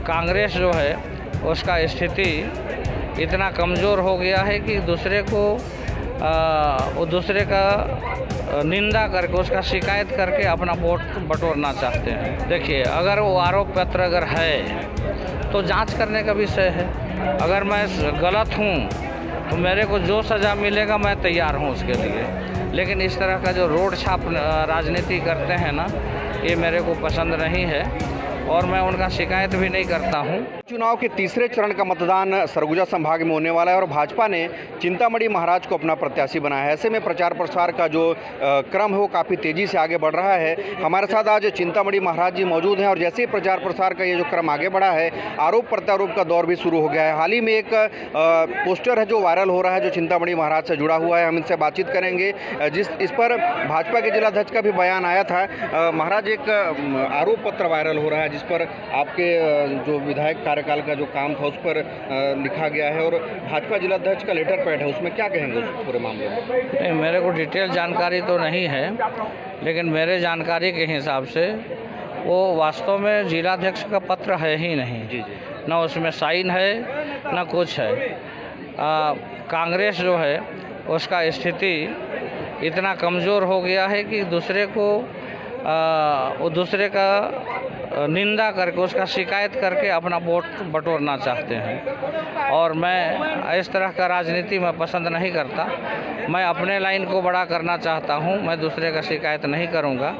कांग्रेस जो है उसका स्थिति इतना कमज़ोर हो गया है कि दूसरे का निंदा करके उसका शिकायत करके अपना वोट बटोरना चाहते हैं। देखिए, अगर वो आरोप पत्र अगर है तो जांच करने का विषय है। अगर मैं गलत हूँ तो मेरे को जो सज़ा मिलेगा मैं तैयार हूँ उसके लिए, लेकिन इस तरह का जो रोड छाप राजनीति करते हैं ना, ये मेरे को पसंद नहीं है और मैं उनका शिकायत भी नहीं करता हूं। चुनाव के तीसरे चरण का मतदान सरगुजा संभाग में होने वाला है और भाजपा ने चिंतामणि महाराज को अपना प्रत्याशी बनाया है। ऐसे में प्रचार प्रसार का जो क्रम है वो काफ़ी तेज़ी से आगे बढ़ रहा है। हमारे साथ आज चिंतामणि महाराज जी मौजूद हैं और जैसे ही प्रचार प्रसार का ये जो क्रम आगे बढ़ा है, आरोप प्रत्यारोप का दौर भी शुरू हो गया है। हाल ही में एक पोस्टर है जो वायरल हो रहा है, जो चिंतामणि महाराज से जुड़ा हुआ है। हम इनसे बातचीत करेंगे। इस पर भाजपा के जिलाध्यक्ष का भी बयान आया था। महाराज, एक आरोप पत्र वायरल हो रहा है जिस पर आपके जो विधायक कार्यकाल का जो काम था उस पर लिखा गया है और भाजपा जिलाध्यक्ष का लेटर पैड है, उसमें क्या कहेंगे उस पूरे मामले में? नहीं, मेरे को डिटेल जानकारी तो नहीं है, लेकिन मेरे जानकारी के हिसाब से वो वास्तव में जिलाध्यक्ष का पत्र है ही नहीं। जी। ना उसमें साइन है ना कुछ है। कांग्रेस जो है उसका स्थिति इतना कमज़ोर हो गया है कि दूसरे का निंदा करके उसका शिकायत करके अपना वोट बटोरना चाहते हैं और मैं इस तरह का राजनीति में पसंद नहीं करता। मैं अपने लाइन को बड़ा करना चाहता हूं, मैं दूसरे का शिकायत नहीं करूंगा।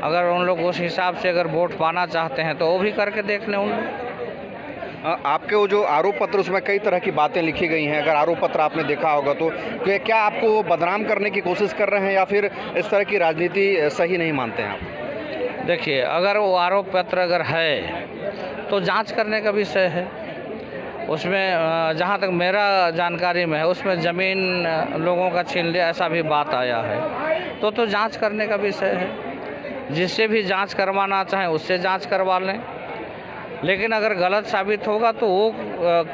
अगर उन लोग उस हिसाब से अगर वोट पाना चाहते हैं तो वो भी करके देख लें उन लोग। आपके वो जो आरोप पत्र, उसमें कई तरह की बातें लिखी गई हैं। अगर आरोप पत्र आपने देखा होगा तो क्या आपको बदनाम करने की कोशिश कर रहे हैं या फिर इस तरह की राजनीति सही नहीं मानते हैं आप? देखिए, अगर वो आरोप पत्र अगर है तो जांच करने का विषय है। उसमें जहाँ तक मेरा जानकारी में है उसमें ज़मीन लोगों का छीन लिया, ऐसा भी बात आया है। तो जांच करने का विषय है। जिससे भी जांच करवाना चाहें उससे जांच करवा लें, लेकिन अगर गलत साबित होगा तो वो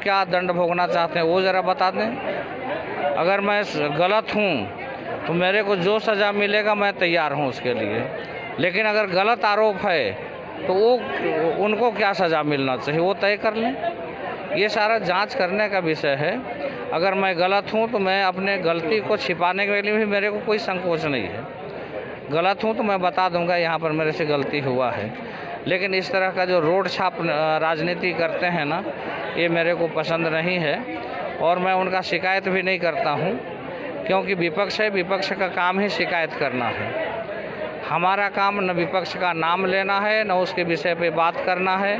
क्या दंड भोगना चाहते हैं वो ज़रा बता दें। अगर मैं गलत हूँ तो मेरे को जो सज़ा मिलेगा मैं तैयार हूँ उसके लिए, लेकिन अगर गलत आरोप है तो वो उनको क्या सज़ा मिलना चाहिए वो तय कर लें। ये सारा जांच करने का विषय है। अगर मैं गलत हूं तो मैं अपने गलती को छिपाने के लिए भी मेरे को कोई संकोच नहीं है। गलत हूं तो मैं बता दूंगा यहाँ पर मेरे से गलती हुआ है, लेकिन इस तरह का जो रोड छाप राजनीति करते हैं ना, ये मेरे को पसंद नहीं है और मैं उनका शिकायत भी नहीं करता हूँ, क्योंकि विपक्ष है, विपक्ष का काम ही शिकायत करना है। हमारा काम न विपक्ष का नाम लेना है न उसके विषय पे बात करना है।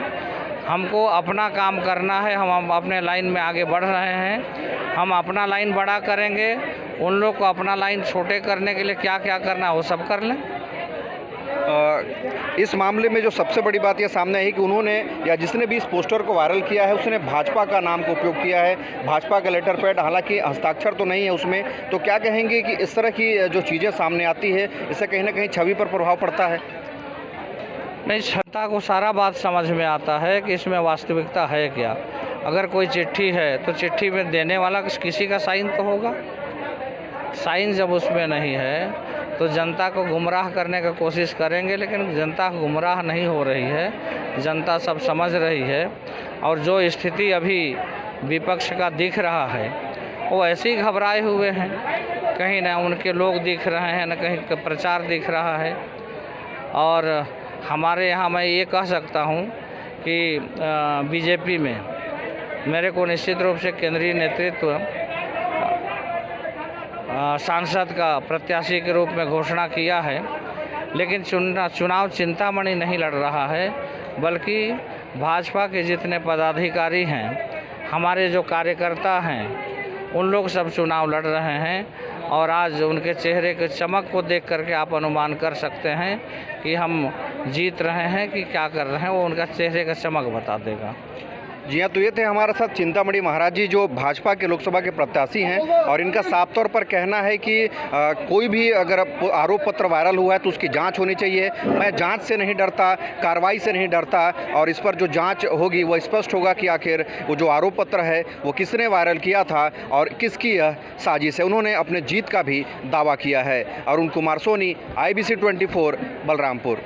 हमको अपना काम करना है। हम अपने लाइन में आगे बढ़ रहे हैं, हम अपना लाइन बड़ा करेंगे। उन लोग को अपना लाइन छोटे करने के लिए क्या क्या करना है वो सब कर लें। इस मामले में जो सबसे बड़ी बात यह सामने है कि उन्होंने या जिसने भी इस पोस्टर को वायरल किया है उसने भाजपा का नाम का उपयोग किया है, भाजपा का लेटर पैड, हालांकि हस्ताक्षर तो नहीं है उसमें। तो क्या कहेंगे कि इस तरह की जो चीज़ें सामने आती है इससे कहीं ना कहीं छवि पर प्रभाव पड़ता है? नहीं, जनता को सारा बात समझ में आता है कि इसमें वास्तविकता है क्या। अगर कोई चिट्ठी है तो चिट्ठी में देने वाला किसी का साइन तो होगा। साइन जब उसमें नहीं है तो जनता को गुमराह करने का कोशिश करेंगे, लेकिन जनता गुमराह नहीं हो रही है, जनता सब समझ रही है। और जो स्थिति अभी विपक्ष का दिख रहा है वो ऐसे ही घबराए हुए हैं। कहीं ना उनके लोग दिख रहे हैं, न कहीं प्रचार दिख रहा है। और हमारे यहाँ मैं ये कह सकता हूँ कि बीजेपी में मेरे को निश्चित रूप से केंद्रीय नेतृत्व सांसद का प्रत्याशी के रूप में घोषणा किया है, लेकिन चुनाव चिंतामणि नहीं लड़ रहा है, बल्कि भाजपा के जितने पदाधिकारी हैं, हमारे जो कार्यकर्ता हैं, उन लोग सब चुनाव लड़ रहे हैं। और आज उनके चेहरे के चमक को देख करके आप अनुमान कर सकते हैं कि हम जीत रहे हैं कि क्या कर रहे हैं, वो उनका चेहरे का चमक बता देगा। जी हाँ, तो ये थे हमारे साथ चिंतामणि महाराज जी, जो भाजपा के लोकसभा के प्रत्याशी हैं और इनका साफ तौर पर कहना है कि कोई भी अगर आरोप पत्र वायरल हुआ है तो उसकी जांच होनी चाहिए। मैं जांच से नहीं डरता, कार्रवाई से नहीं डरता और इस पर जो जांच होगी वो स्पष्ट होगा कि आखिर वो जो आरोप पत्र है वो किसने वायरल किया था और किसकी यह साजिश है। उन्होंने अपने जीत का भी दावा किया है। अरुण कुमार सोनी, IBC 24, बलरामपुर।